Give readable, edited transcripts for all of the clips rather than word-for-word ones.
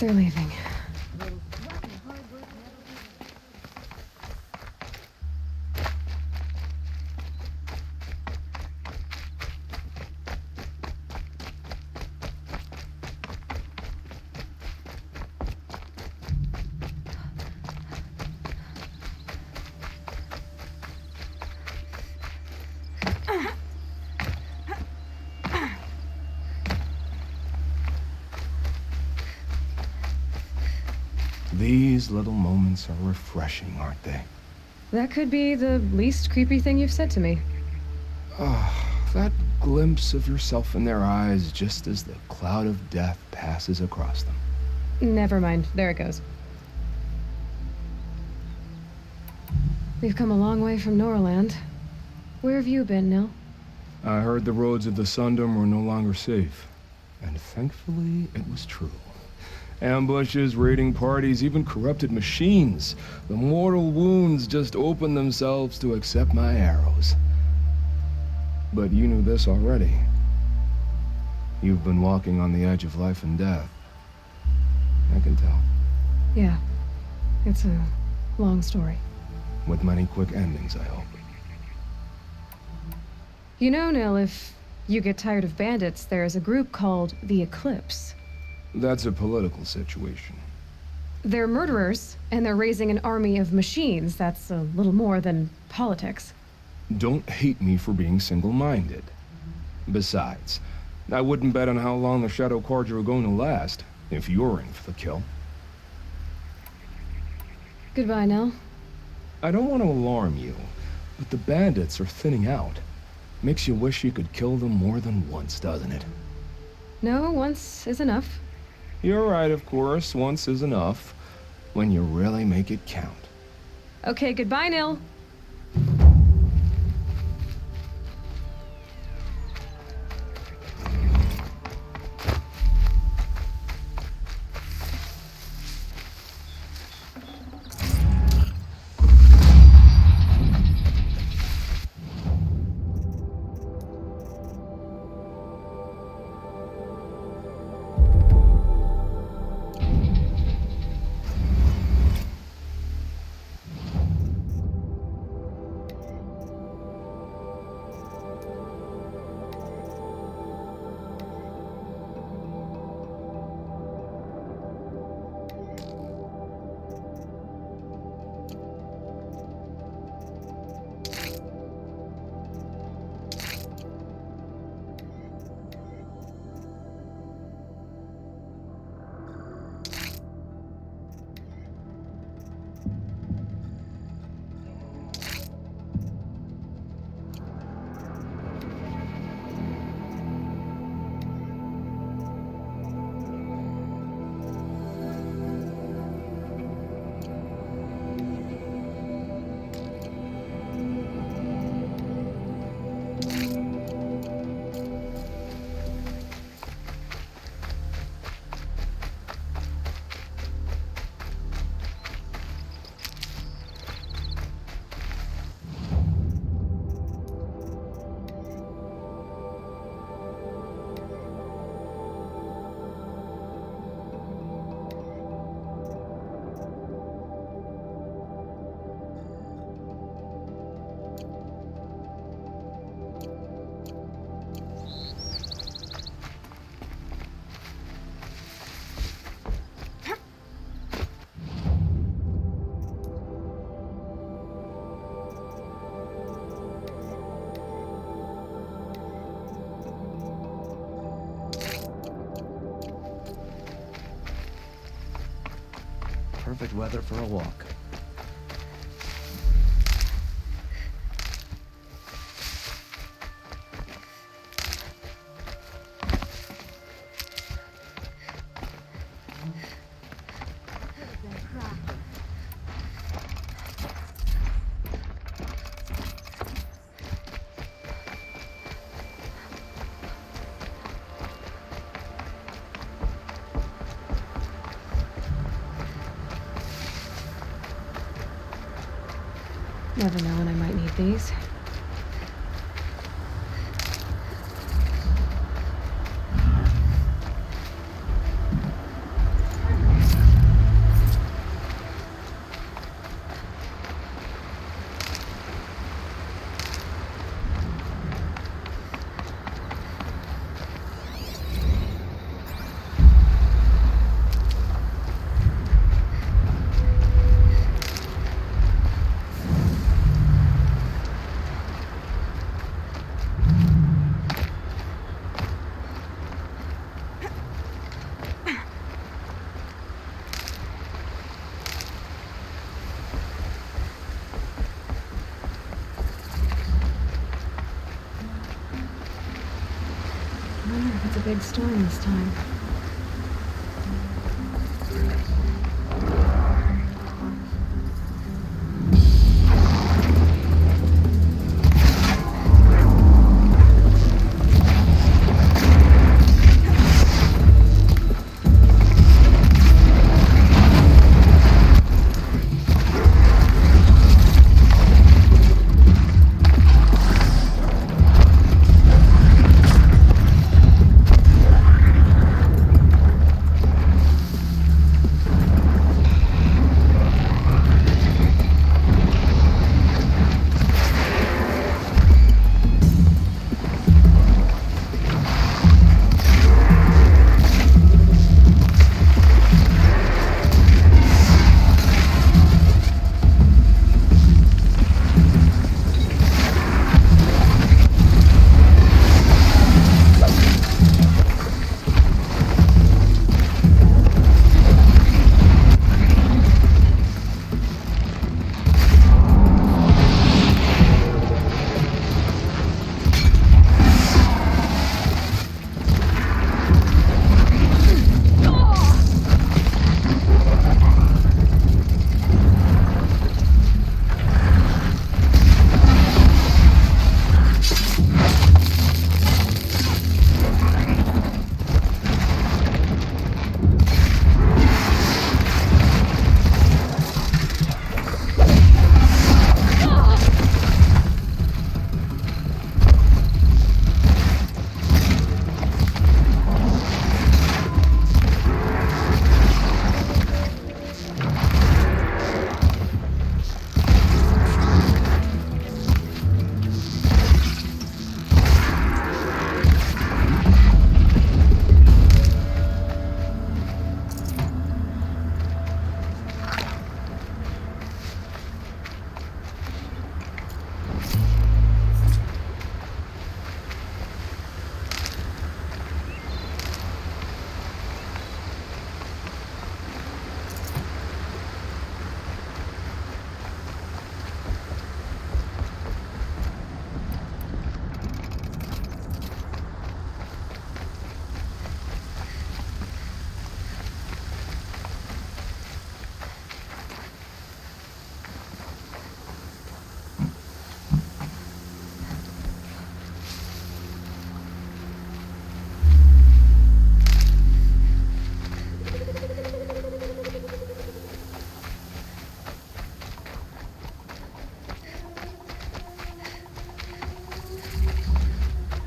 they're leaving. These little moments are refreshing, aren't they? That could be the least creepy thing you've said to me. That glimpse of yourself in their eyes just as the cloud of death passes across them. Never mind. There it goes. We've come a long way from Norland. Where have you been, Nil? I heard the roads of the Sundom were no longer safe. And thankfully, it was true. Ambushes, raiding parties, even corrupted machines. The mortal wounds just opened themselves to accept my arrows. But you knew this already. You've been walking on the edge of life and death. I can tell. Yeah. It's a long story. With many quick endings, I hope. You know, Nil, if you get tired of bandits, there's a group called the Eclipse. That's a political situation. They're murderers, and they're raising an army of machines. That's a little more than politics. Don't hate me for being single-minded. Besides, I wouldn't bet on how long the Shadow Cards are going to last, if you're in for the kill. Goodbye, Nil. I don't want to alarm you, but the bandits are thinning out. Makes you wish you could kill them more than once, doesn't it? No, once is enough. You're right, of course. Once is enough. When you really make it count. Okay, goodbye, Nil. Perfect weather for a walk. Never know when I might need these. I wonder if it's a big storm this time.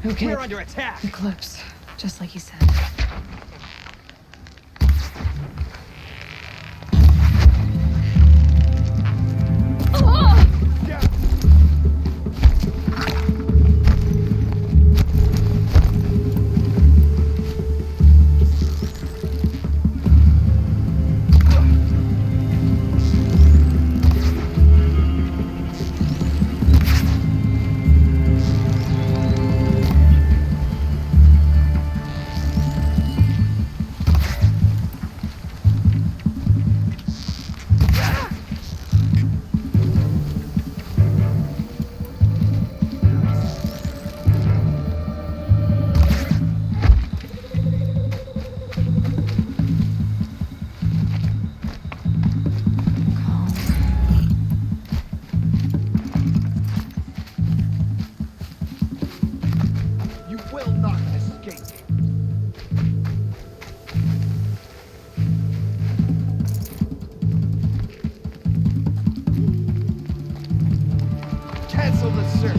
Okay. We're under attack! Eclipse, just like you said. You will not escape! Cancel the search!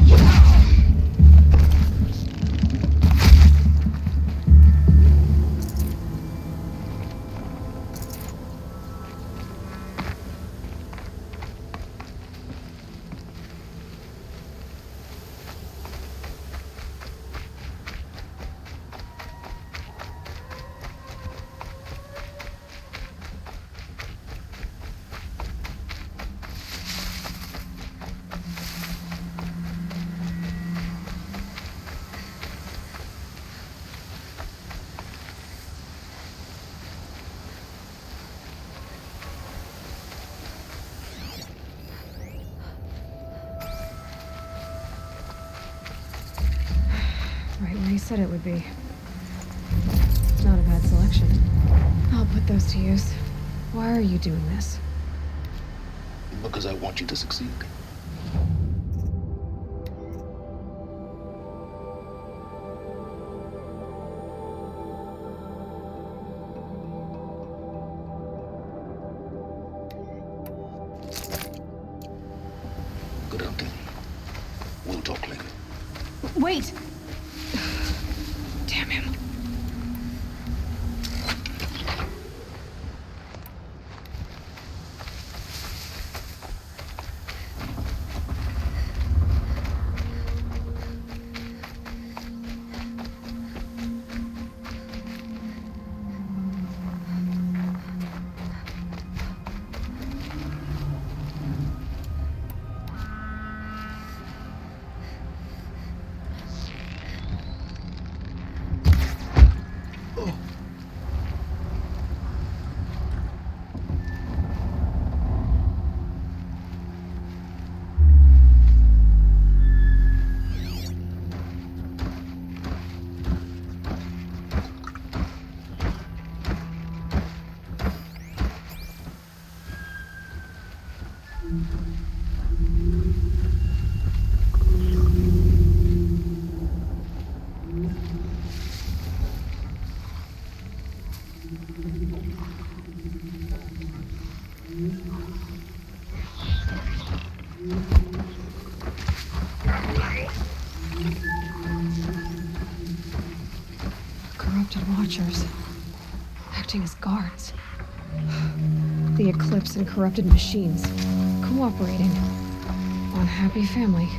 Right where he said it would be. It's not a bad selection. I'll put those to use. Why are you doing this? Because I want you to succeed. Good hunting. We'll talk later. Wait! Damn him. Corrupted Watchers. Acting as guards. The Eclipse and corrupted machines. Cooperating. Unhappy family.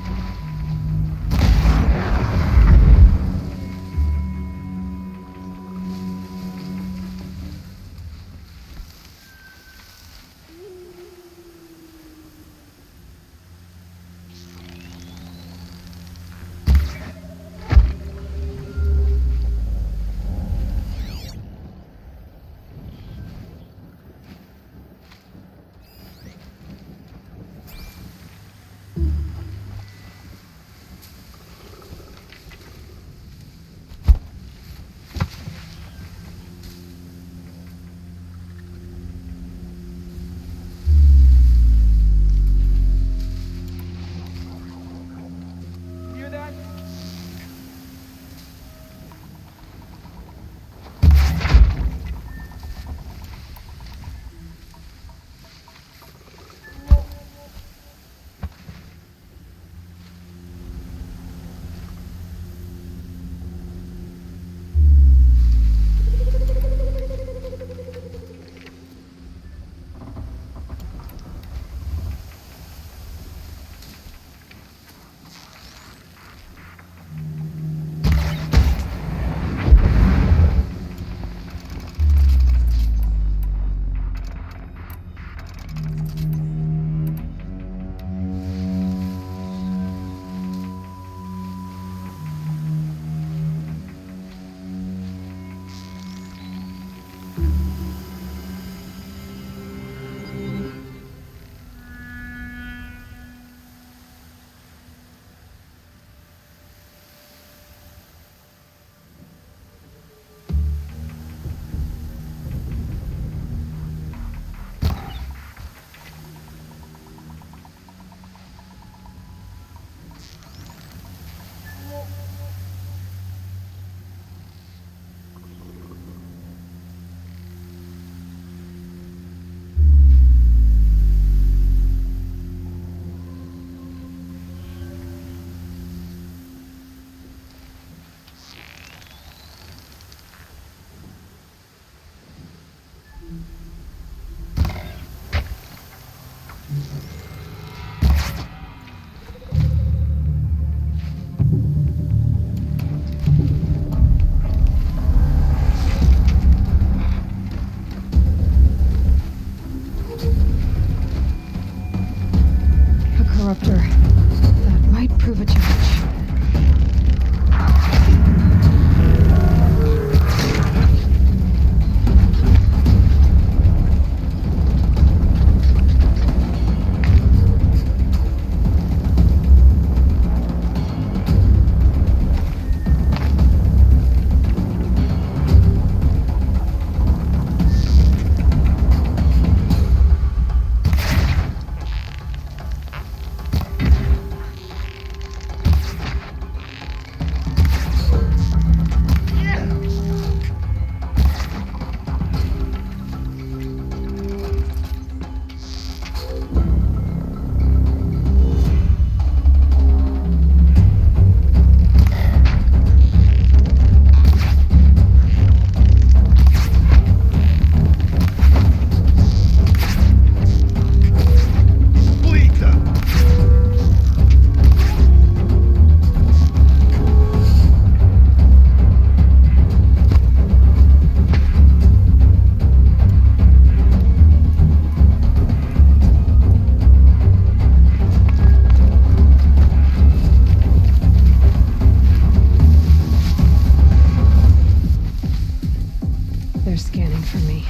scanning for me.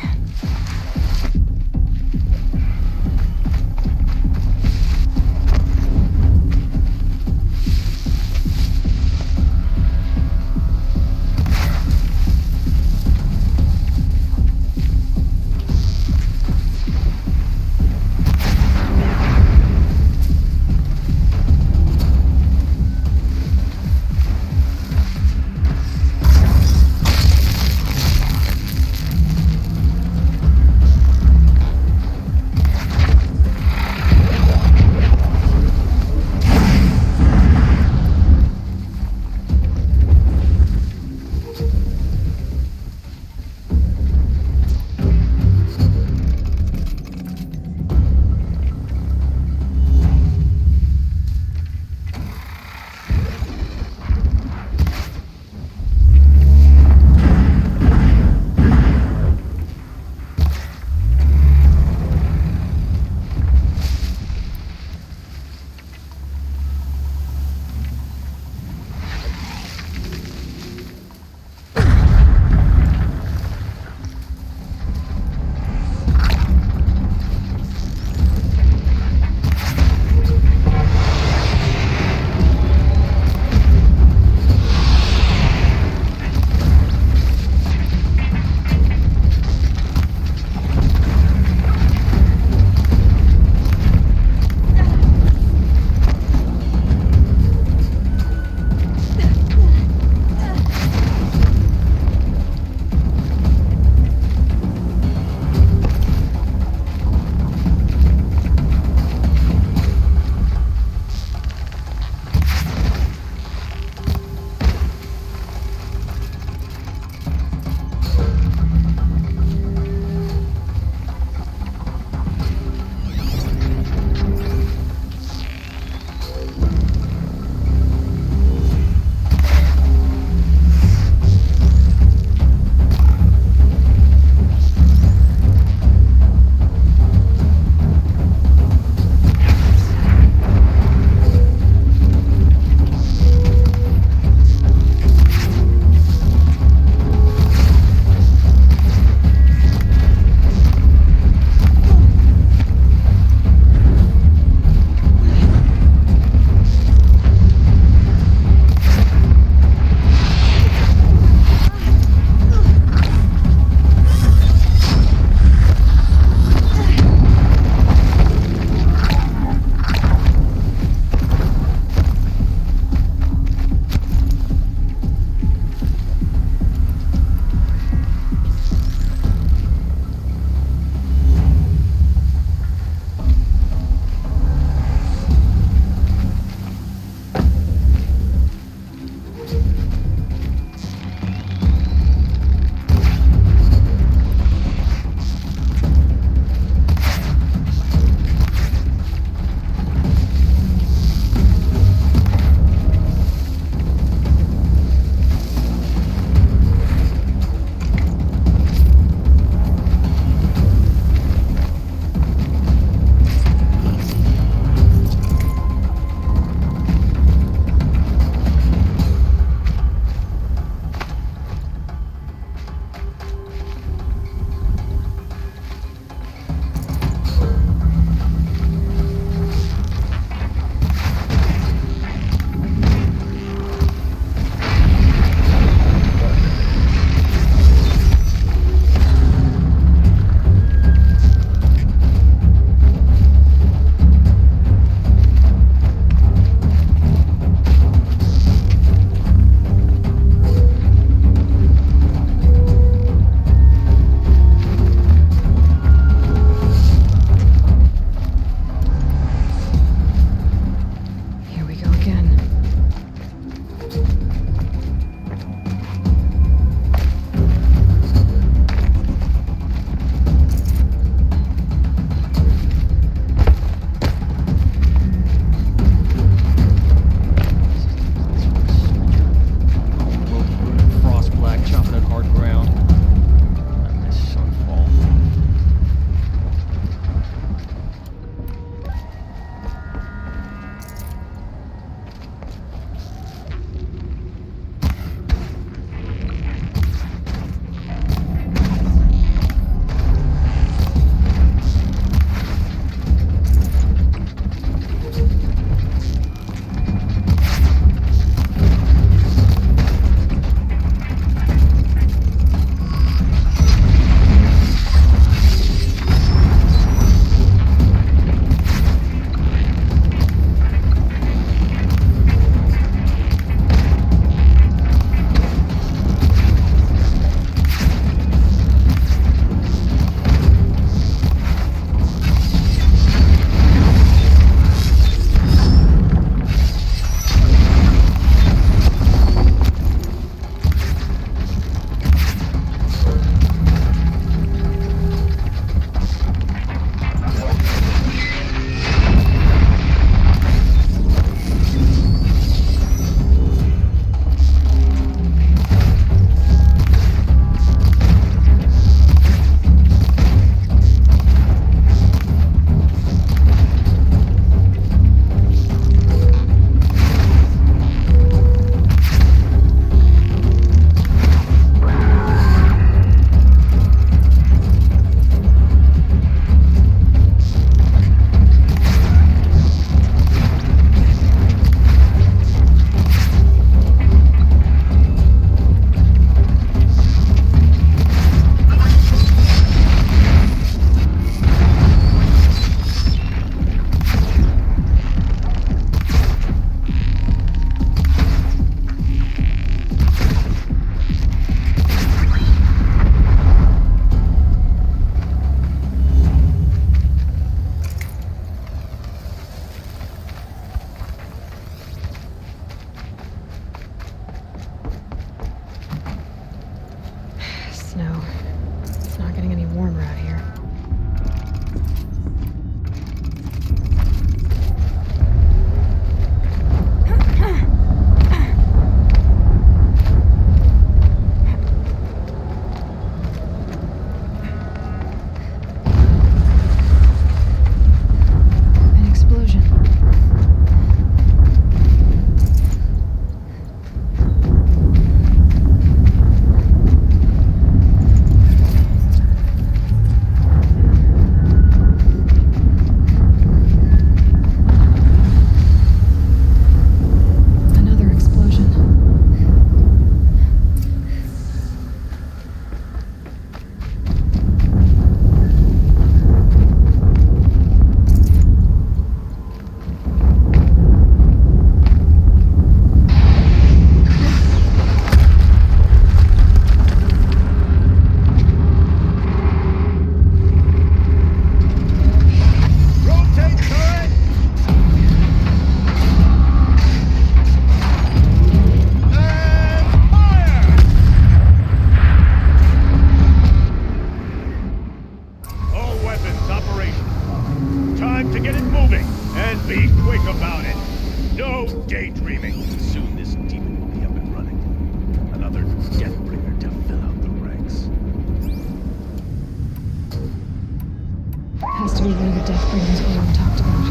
Probably one of the Deathbringers Owen talked about.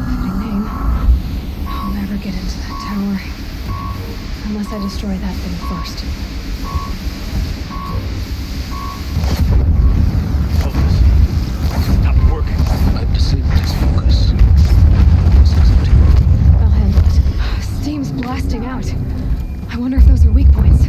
Fitting name. I'll never get into that tower. Unless I destroy that thing first. Focus. Stop working. I've disabled his focus. This is empty. I'll handle it. Steam's blasting out. I wonder if those are weak points.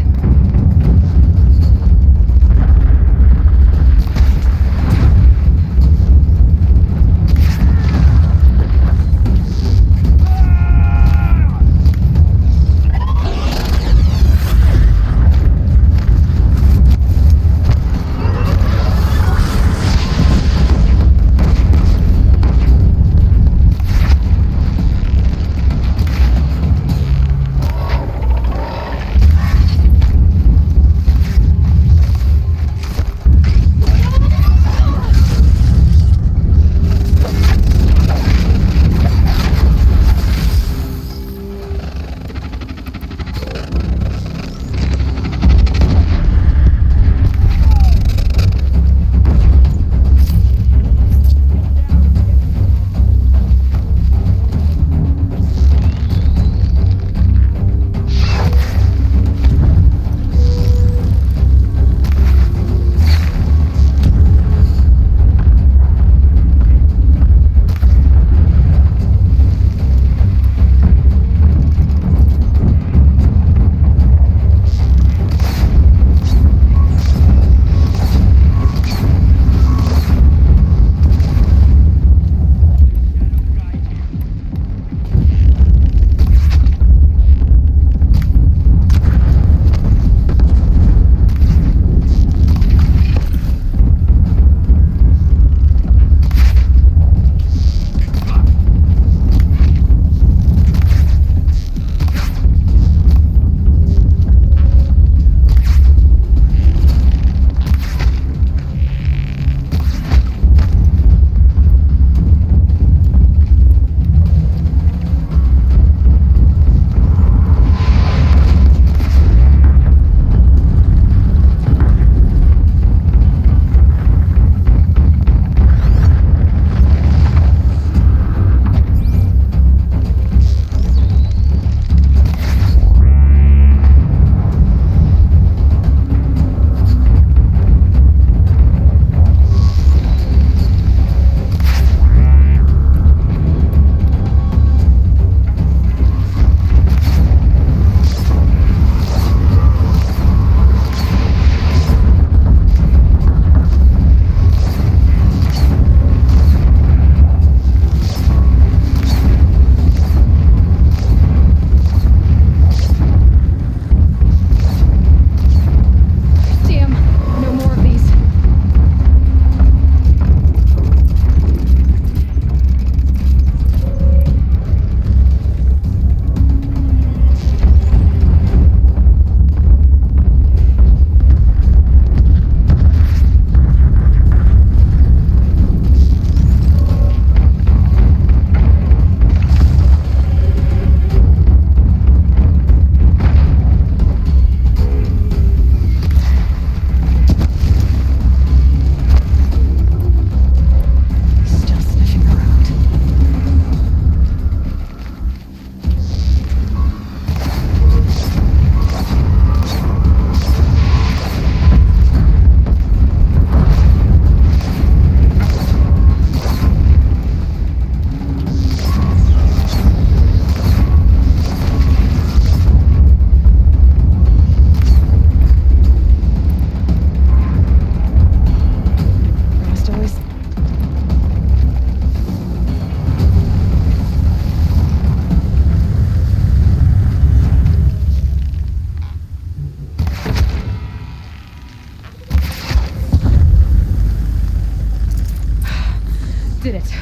Did it.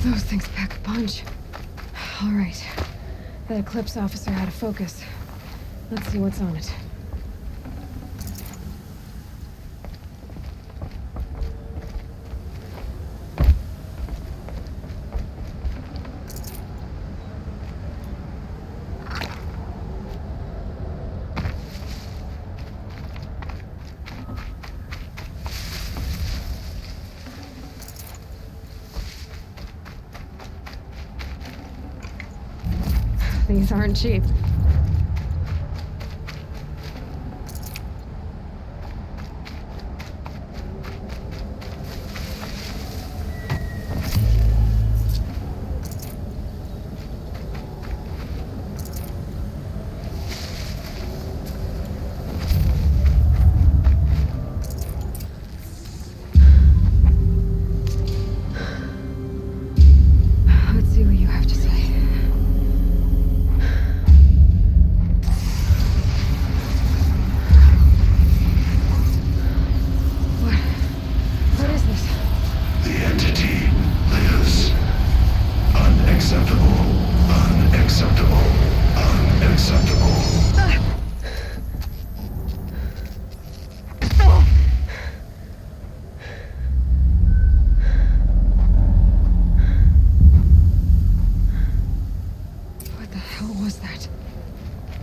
Those things pack a punch. All right. That Eclipse officer had a focus. Let's see what's on it. These aren't cheap. Let's see what you have to say. What is this? The entity lives. Unacceptable. Unacceptable. Unacceptable. What the hell was that?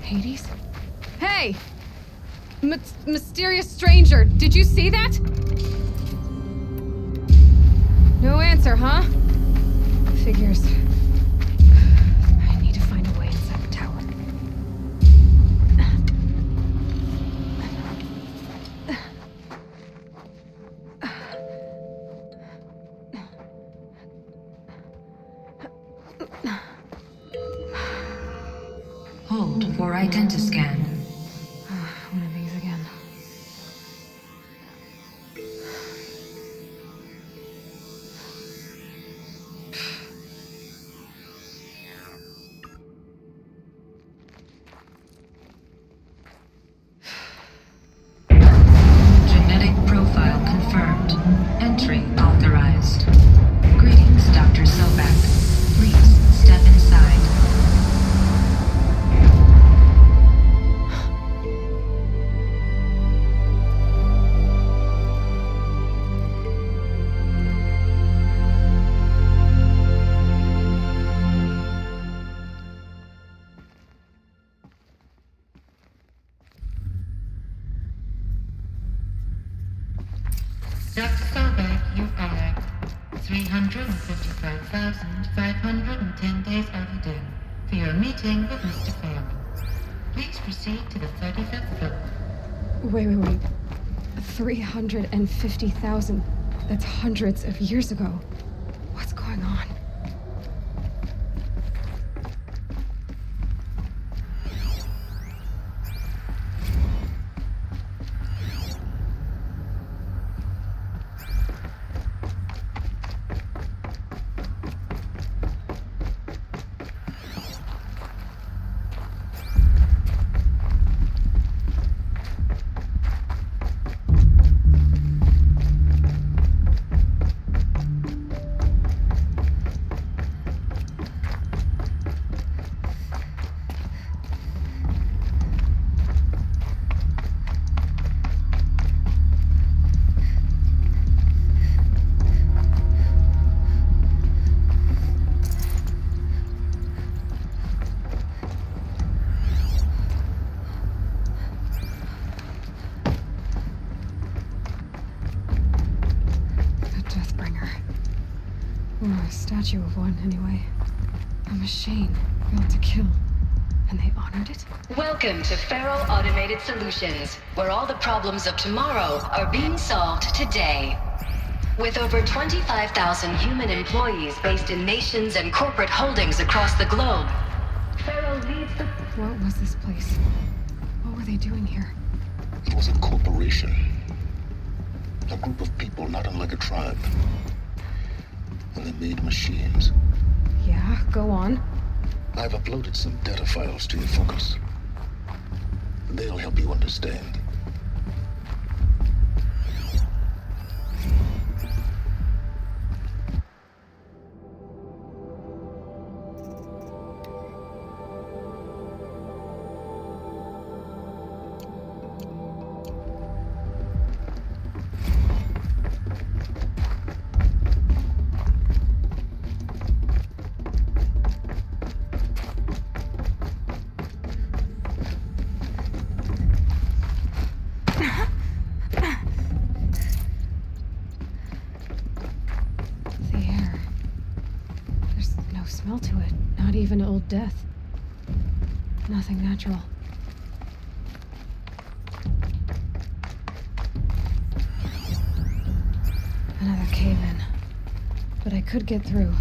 Hades? Hey! Mysterious stranger, did you see that? No answer, huh? Figures. I need to find a way inside the tower. Hold for identiscan. One of these again. Genetic profile confirmed. Entry authorized. Greetings, Dr. Sobek. Please step inside. Dr. Sobek, you are 355,510 days overdue for your meeting with Mr. Fairman. Please proceed to the 35th floor. Wait. 350,000. That's hundreds of years ago. What's going on? Or a statue of one, anyway. A machine built to kill. And they honored it? Welcome to Feral Automated Solutions, where all the problems of tomorrow are being solved today. With over 25,000 human employees based in nations and corporate holdings across the globe, Feral leads the... What was this place? What were they doing here? It was a corporation. A group of people not unlike a tribe. And they made machines. Yeah, go on. I've uploaded some data files to your focus. They'll help you understand. Smell to it. Not even Old Death. Nothing natural. Another cave-in. But I could get through.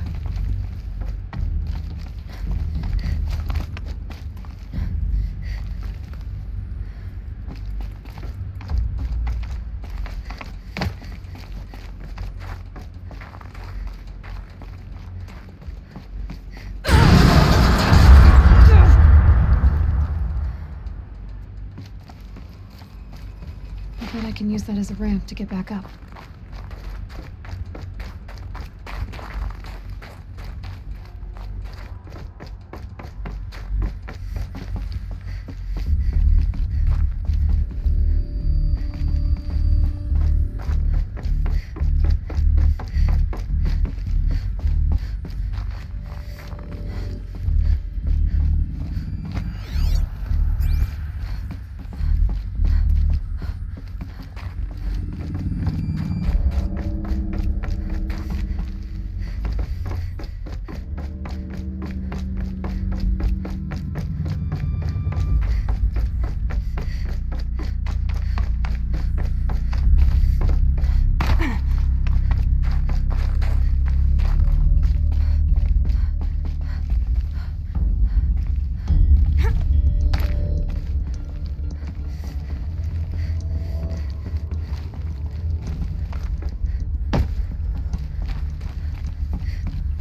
I bet I can use that as a ramp to get back up.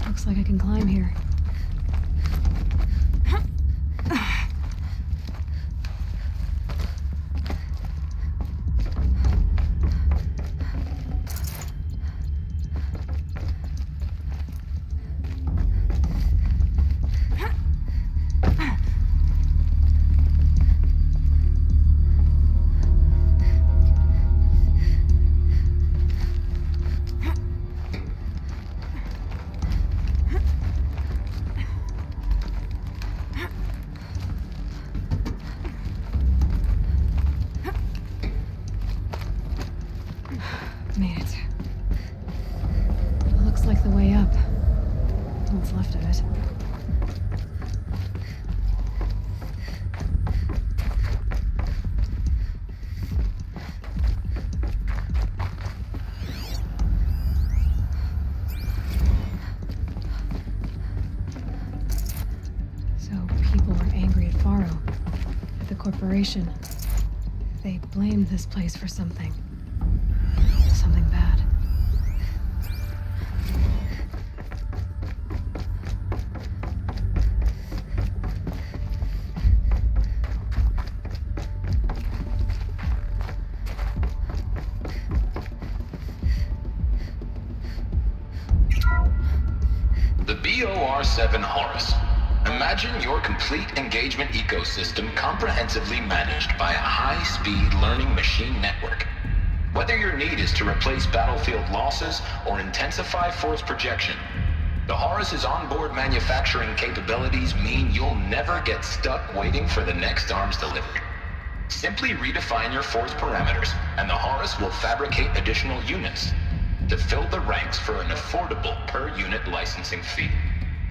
Looks like I can climb here. Made it. Looks like the way up. What's left of it. So people were angry at Faro, at the corporation. They blamed this place for something. Something bad. The BOR-7 Horus. Imagine your complete engagement ecosystem comprehensively managed by a high-speed learning machine network. Whether your need is to replace battlefield losses or intensify force projection, the Horus's onboard manufacturing capabilities mean you'll never get stuck waiting for the next arms delivery. Simply redefine your force parameters, and the Horus will fabricate additional units to fill the ranks for an affordable per-unit licensing fee.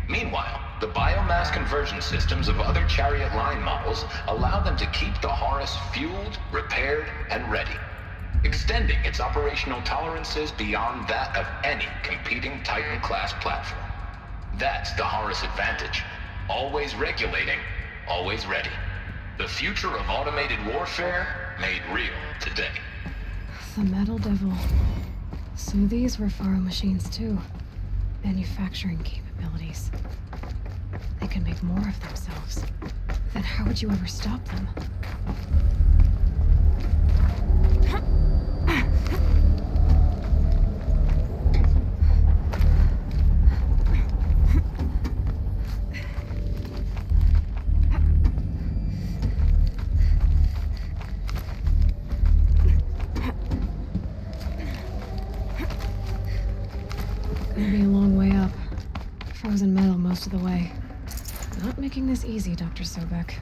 Meanwhile, the biomass conversion systems of other Chariot line models allow them to keep the Horus fueled, repaired, and ready, extending its operational tolerances beyond that of any competing Titan-class platform. That's the Horus advantage. Always regulating, always ready. The future of automated warfare made real today. The Metal Devil. So these were Faro machines too. Manufacturing capabilities. They can make more of themselves. Then how would you ever stop them? Gonna be a long way up. Frozen metal most of the way. Not making this easy, Dr. Sobek.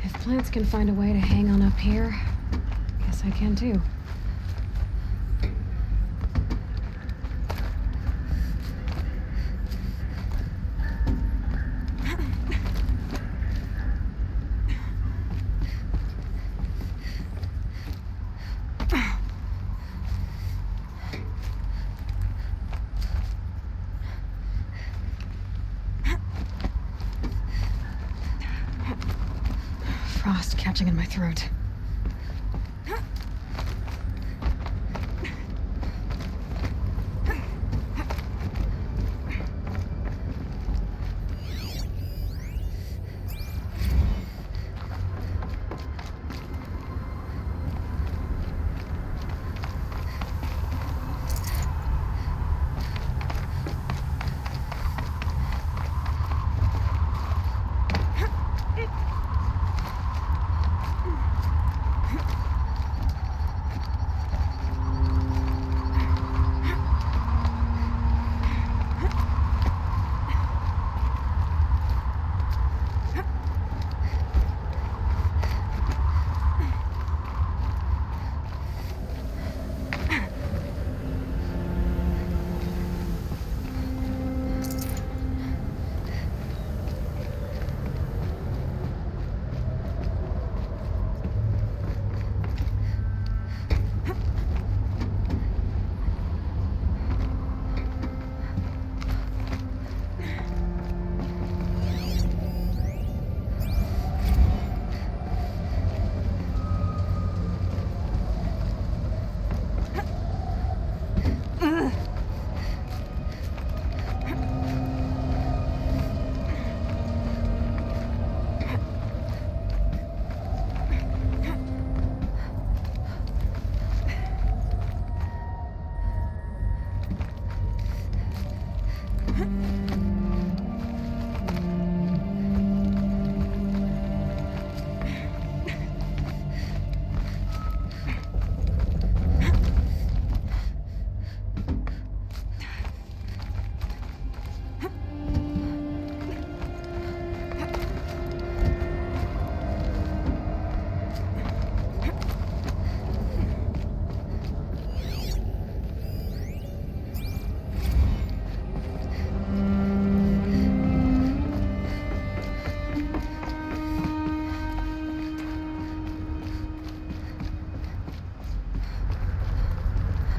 If plants can find a way to hang on up here, guess I can too. catching in my throat.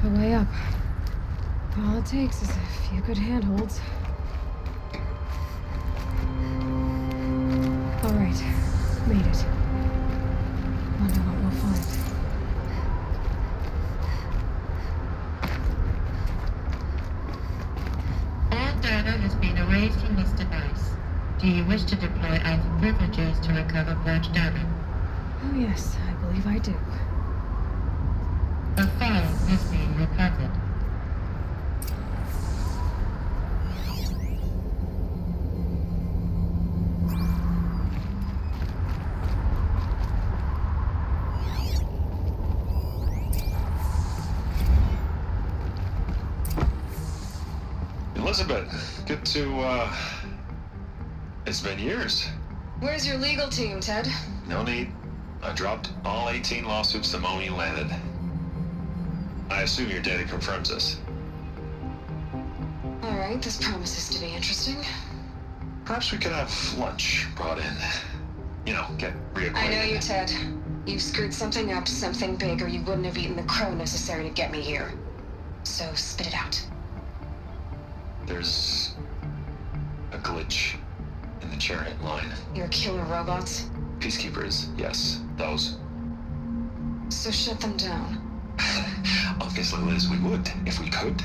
A way up. All it takes is a few good handholds. All right, made it. Wonder what we'll find. All data has been erased from this device. Do you wish to deploy Alpha privileges to recover purge data? Oh yes, I believe I do. A file has been recovered. Elizabeth, good to, it's been years. Where's your legal team, Ted? No need. I dropped all 18 lawsuits the moment you landed. I assume your data confirms this. All right, this promises to be interesting. Perhaps we could have lunch brought in. You know, get reacquainted. I know you, Ted. You screwed something up, something big, or you wouldn't have eaten the crow necessary to get me here. So spit it out. There's a glitch in the chariot line. Your killer robots? Peacekeepers, yes, those. So shut them down. Obviously, Liz, we would, if we could.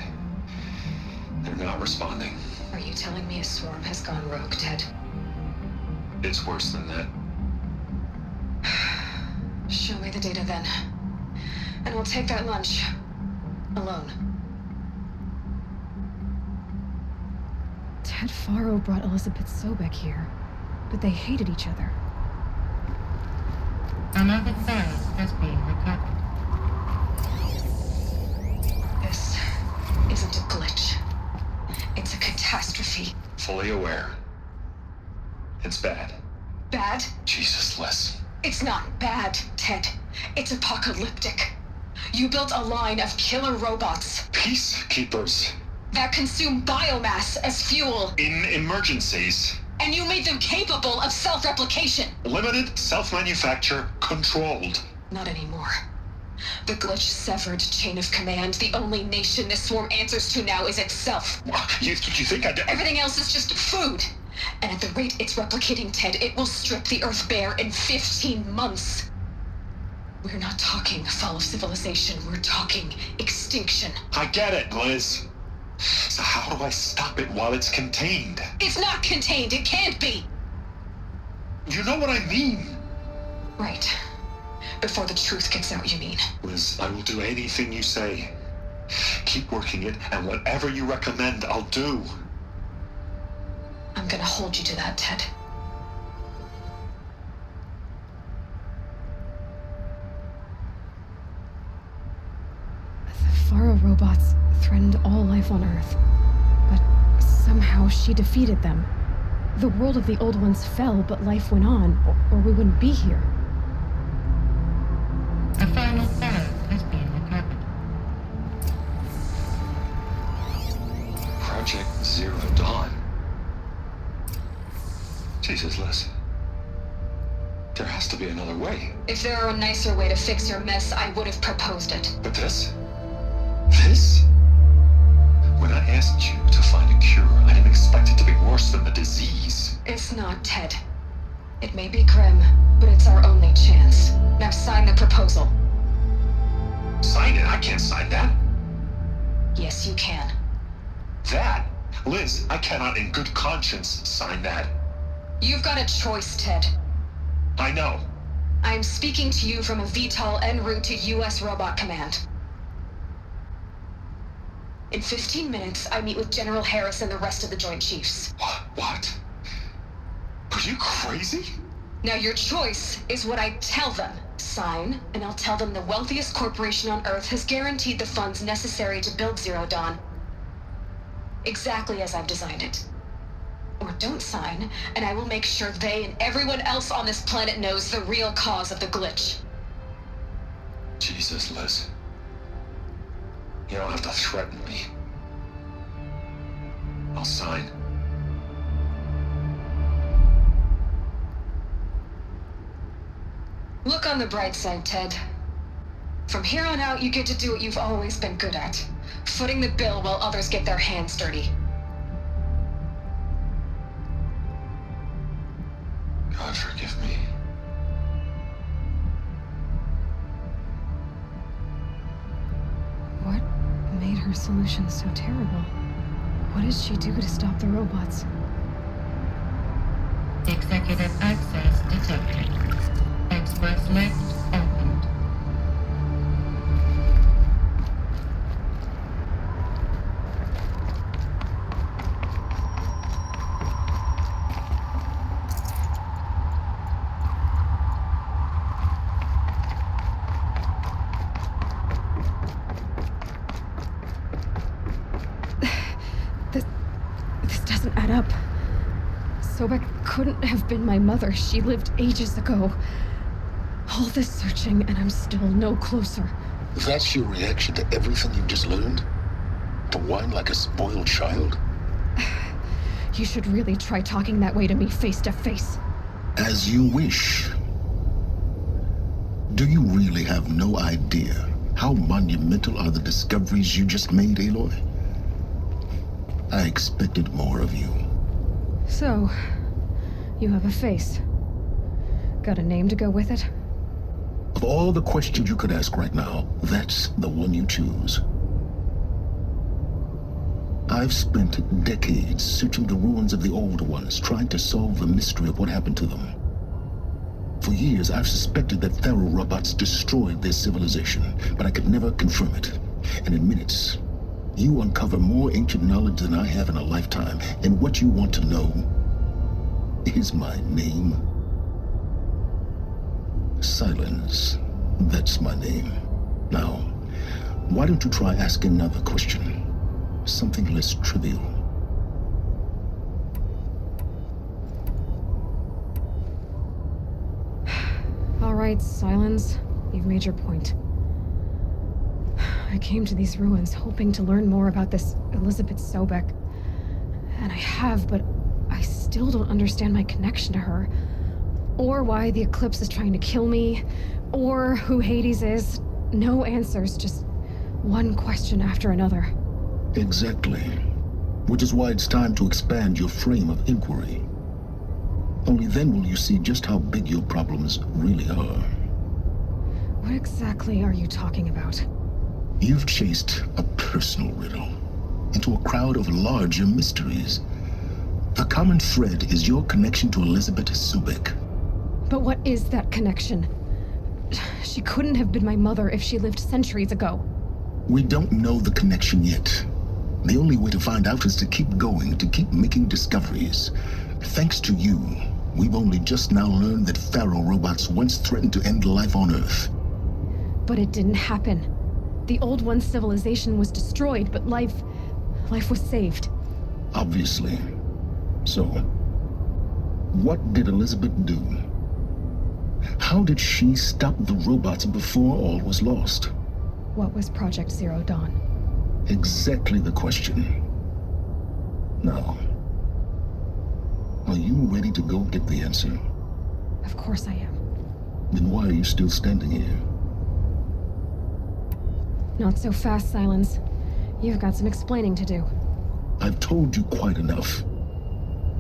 They're not responding. Are you telling me a swarm has gone rogue, Ted? It's worse than that. Show me the data then. And we'll take that lunch. Alone. Ted Faro brought Elizabeth Sobek here, but they hated each other. Another file has been recovered. This isn't a glitch. It's a catastrophe. Fully aware. It's bad. Bad? Jesus, Liz. It's not bad, Ted. It's apocalyptic. You built a line of killer robots. Peacekeepers. That consume biomass as fuel. In emergencies. And you made them capable of self-replication. Limited, self-manufacture, controlled. Not anymore. The glitch severed chain of command. The only nation this swarm answers to now is itself. You think I did? Everything else is just food. And at the rate it's replicating, Ted, it will strip the Earth bare in 15 months. We're not talking fall of civilization, we're talking extinction. I get it, Liz. So how do I stop it while it's contained? It's not contained, it can't be! You know what I mean? Right. Before the truth gets out, you mean? Liz, I will do anything you say. Keep working it, and whatever you recommend, I'll do. I'm gonna hold you to that, Ted. The Faro robots threatened all life on Earth, but somehow she defeated them. The world of the old ones fell, but life went on, or we wouldn't be here. A final probe has been recovered. Project Zero Dawn. Jesus, Liz. There has to be another way. If there were a nicer way to fix your mess, I would have proposed it. But this? This? When I asked you to find a cure, I didn't expect it to be worse than the disease. It's not, Ted. It may be grim, but it's our only chance. Now sign the proposal. Sign it? I can't sign that. Yes, you can. That? Liz, I cannot in good conscience sign that. You've got a choice, Ted. I know. I'm speaking to you from a VTOL en route to U.S. Robot Command. In 15 minutes, I meet with General Harris and the rest of the Joint Chiefs. What? Are you crazy? Now your choice is what I tell them. Sign, and I'll tell them the wealthiest corporation on Earth has guaranteed the funds necessary to build Zero Dawn. Exactly as I've designed it. Or don't sign, and I will make sure they and everyone else on this planet knows the real cause of the glitch. Jesus, Liz. You don't have to threaten me. I'll sign. Look on the bright side, Ted. From here on out, you get to do what you've always been good at. Footing the bill while others get their hands dirty. God forgive me. What made her solution so terrible? What did she do to stop the robots? Executive access detected. Express lift opened. This doesn't add up. Sobek couldn't have been my mother. She lived ages ago. All this searching, and I'm still no closer. That's your reaction to everything you've just learned? To whine like a spoiled child? You should really try talking that way to me face to face. As you wish. Do you really have no idea how monumental are the discoveries you just made, Aloy? I expected more of you. So, you have a face. Got a name to go with it? Of all the questions you could ask right now, that's the one you choose. I've spent decades searching the ruins of the old ones, trying to solve the mystery of what happened to them. For years, I've suspected that Faro robots destroyed their civilization, but I could never confirm it. And in minutes, you uncover more ancient knowledge than I have in a lifetime, and what you want to know is my name. Silence. That's my name. Now, why don't you try asking another question? Something less trivial. All right, Silence. You've made your point. I came to these ruins hoping to learn more about this Elizabeth Sobek. And I have, but I still don't understand my connection to her. Or why the Eclipse is trying to kill me. Or who Hades is. No answers, just one question after another. Exactly. Which is why it's time to expand your frame of inquiry. Only then will you see just how big your problems really are. What exactly are you talking about? You've chased a personal riddle into a crowd of larger mysteries. The common thread is your connection to Elizabeth Sobek. But what is that connection? She couldn't have been my mother if she lived centuries ago. We don't know the connection yet. The only way to find out is to keep going, to keep making discoveries. Thanks to you, we've only just now learned that Faro robots once threatened to end life on Earth. But it didn't happen. The Old One's civilization was destroyed, but life was saved. Obviously. So, what did Elizabeth do? How did she stop the robots before all was lost? What was Project Zero Dawn? Exactly the question. Now, are you ready to go get the answer? Of course I am. Then why are you still standing here? Not so fast, Silence. You've got some explaining to do. I've told you quite enough.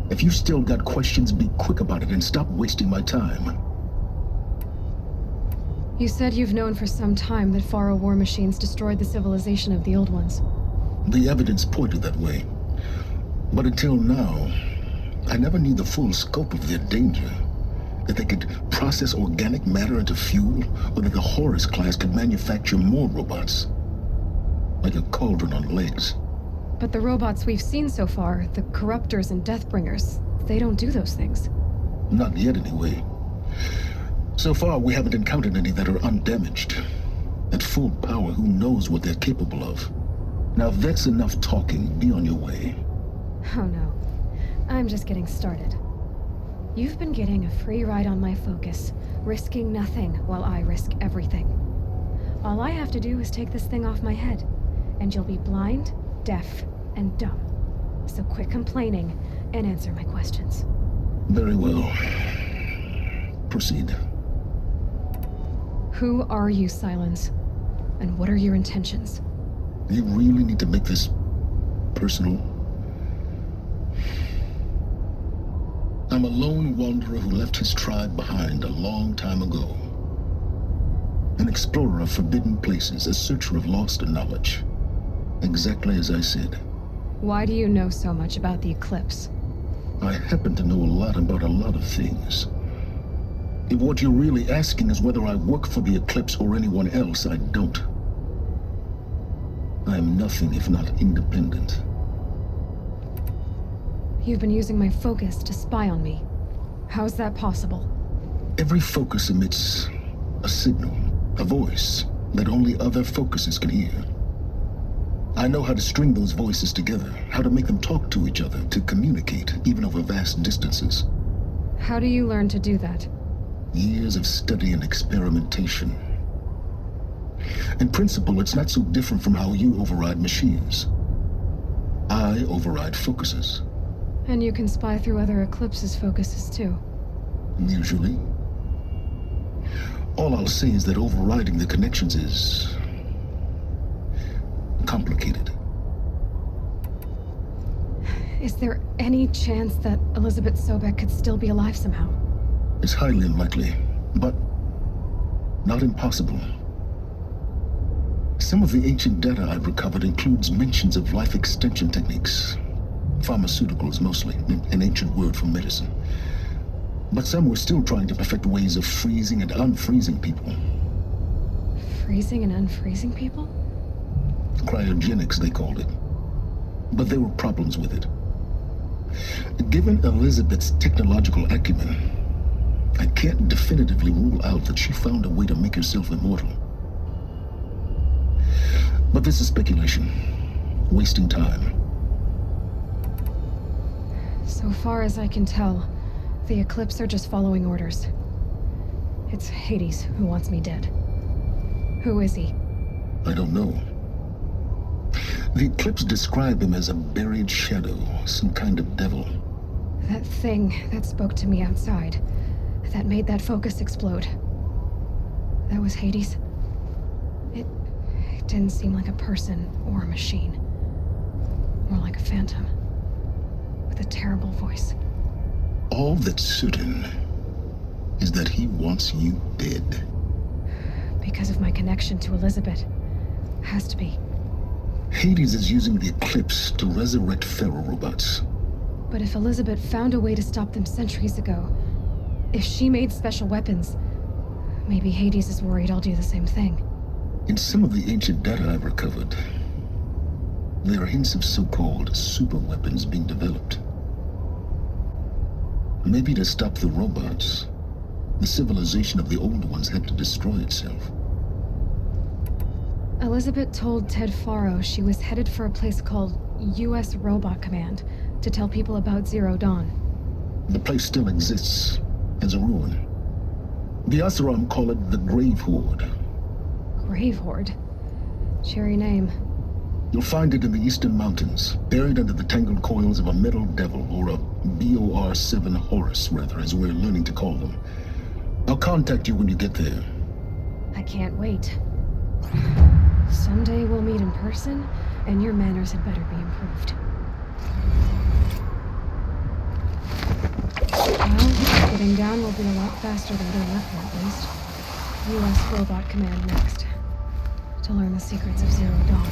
If you still got questions, be quick about it and stop wasting my time. You said you've known for some time that Faro war machines destroyed the civilization of the Old Ones. The evidence pointed that way. But until now, I never knew the full scope of their danger. That they could process organic matter into fuel, or that the Horus class could manufacture more robots. Like a cauldron on legs. But the robots we've seen so far, the Corruptors and Deathbringers, they don't do those things. Not yet, anyway. So far, we haven't encountered any that are undamaged. At full power, who knows what they're capable of? Now, if that's enough talking, be on your way. Oh no. I'm just getting started. You've been getting a free ride on my focus, risking nothing while I risk everything. All I have to do is take this thing off my head, and you'll be blind, deaf, and dumb. So quit complaining and answer my questions. Very well. Proceed. Who are you, Silence? And what are your intentions? You really need to make this personal? I'm a lone wanderer who left his tribe behind a long time ago. An explorer of forbidden places, a searcher of lost knowledge. Exactly as I said. Why do you know so much about the Eclipse? I happen to know a lot about a lot of things. If what you're really asking is whether I work for the Eclipse or anyone else, I don't. I am nothing if not independent. You've been using my focus to spy on me. How is that possible? Every focus emits a signal, a voice, that only other focuses can hear. I know how to string those voices together, how to make them talk to each other, to communicate, even over vast distances. How do you learn to do that? Years of study and experimentation. In principle, it's not so different from how you override machines. I override focuses. And you can spy through other Eclipse's focuses too. Usually. All I'll say is that overriding the connections is complicated. Is there any chance that Elizabeth Sobek could still be alive somehow? It's highly unlikely, but not impossible. Some of the ancient data I've recovered includes mentions of life extension techniques. Pharmaceuticals, mostly, an ancient word for medicine. But some were still trying to perfect ways of freezing and unfreezing people. Freezing and unfreezing people? Cryogenics, they called it. But there were problems with it. Given Elizabeth's technological acumen, I can't definitively rule out that she found a way to make herself immortal. But this is speculation. Wasting time. So far as I can tell, the Eclipse are just following orders. It's Hades who wants me dead. Who is he? I don't know. The Eclipse describe him as a buried shadow, some kind of devil. That thing that spoke to me outside, that made that focus explode. That was Hades? It didn't seem like a person or a machine. More like a phantom. With a terrible voice. All that's certain is that he wants you dead. Because of my connection to Elizabeth. Has to be. Hades is using the Eclipse to resurrect Faro robots. But if Elizabeth found a way to stop them centuries ago, if she made special weapons, maybe Hades is worried I'll do the same thing. In some of the ancient data I've recovered, there are hints of so-called super weapons being developed. Maybe to stop the robots, the civilization of the old ones had to destroy itself. Elizabeth told Ted Faro she was headed for a place called U.S. Robot Command to tell people about Zero Dawn. The place still exists as a ruin. The Oseram call it the Grave Horde. Grave Horde? Cheery name. You'll find it in the Eastern Mountains, buried under the tangled coils of a metal devil, or a BOR-7 Horus, rather, as we're learning to call them. I'll contact you when you get there. I can't wait. Someday we'll meet in person, and your manners had better be improved. Well, getting down will be a lot faster than going up there, at least. U.S. Robot Command next. To learn the secrets of Zero Dawn.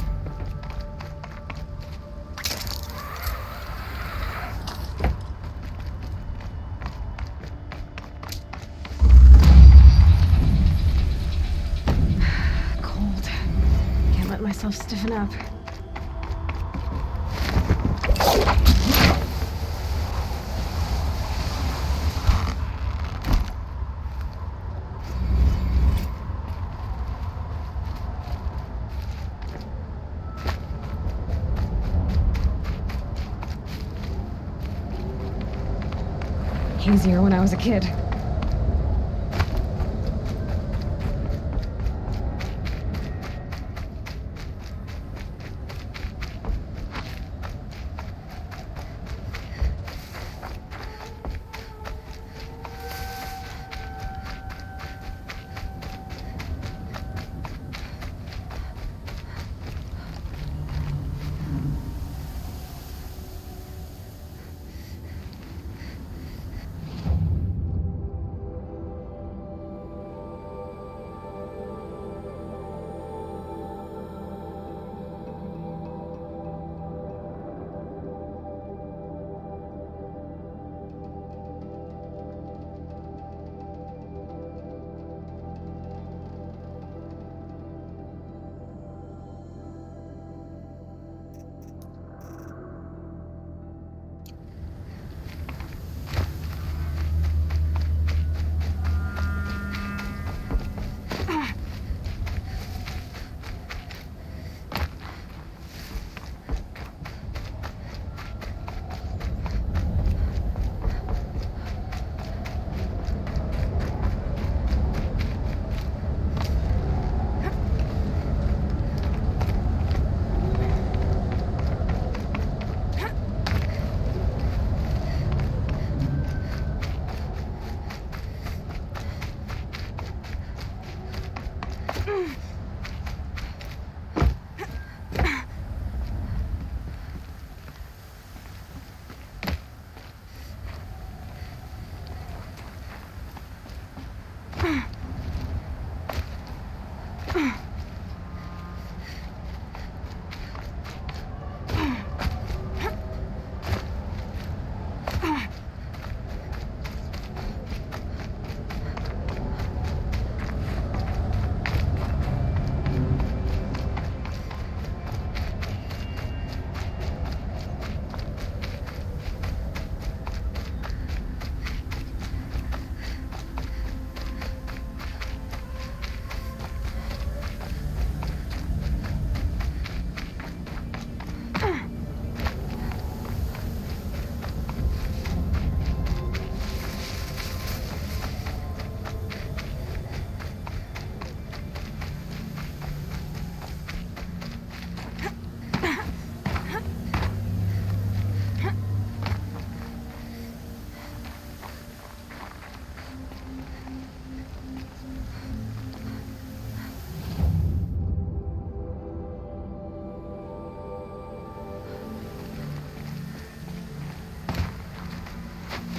Cold. Can't let myself stiffen up. Easier when I was a kid.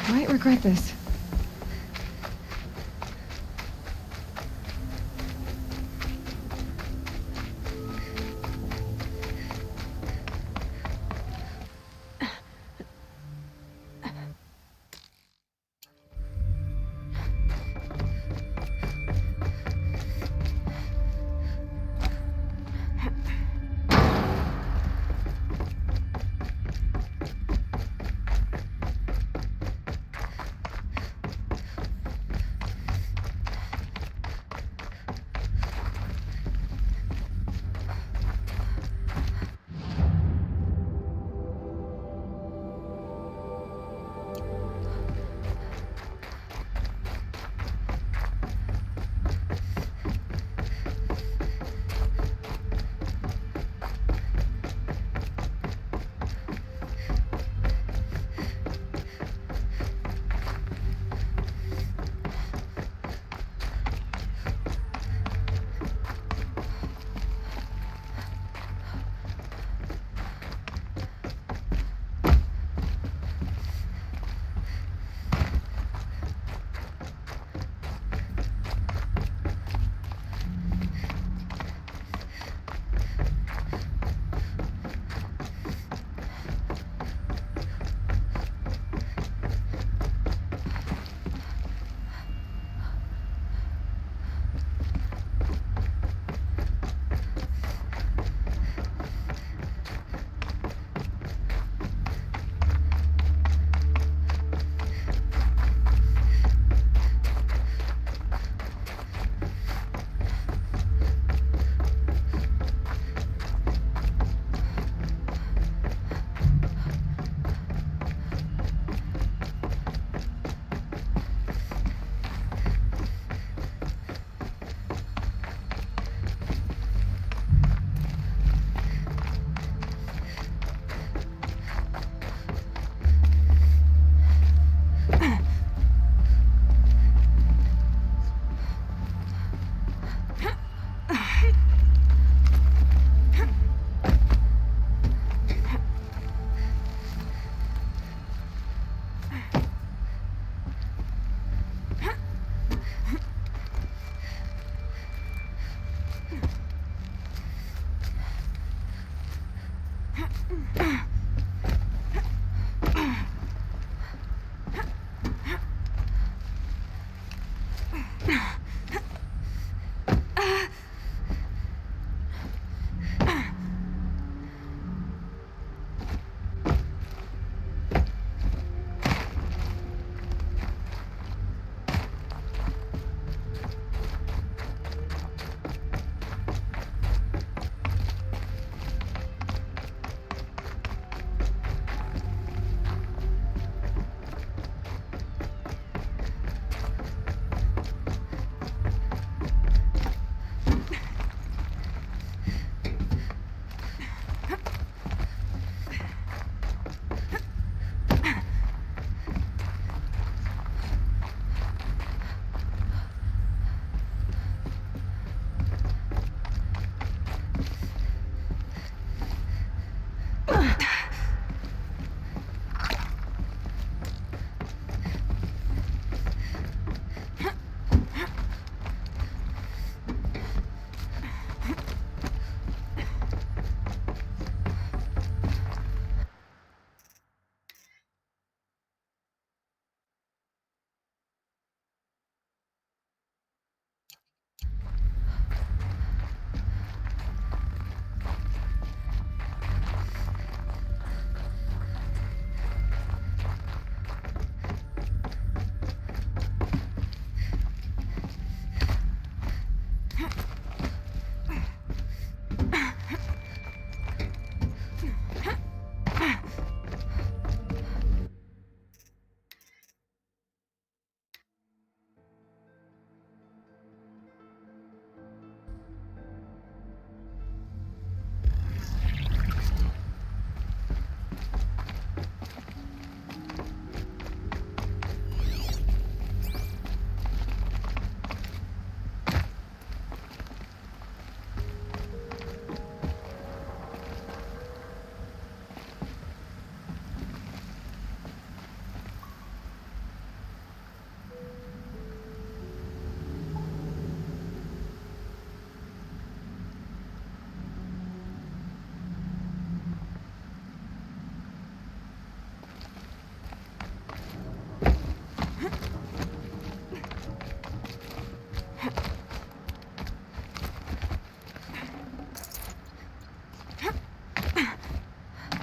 Might regret this.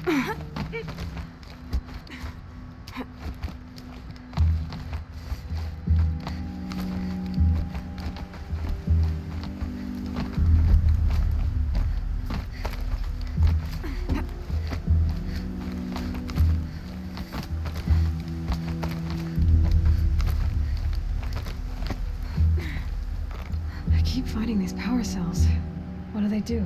I keep finding these power cells. What do they do?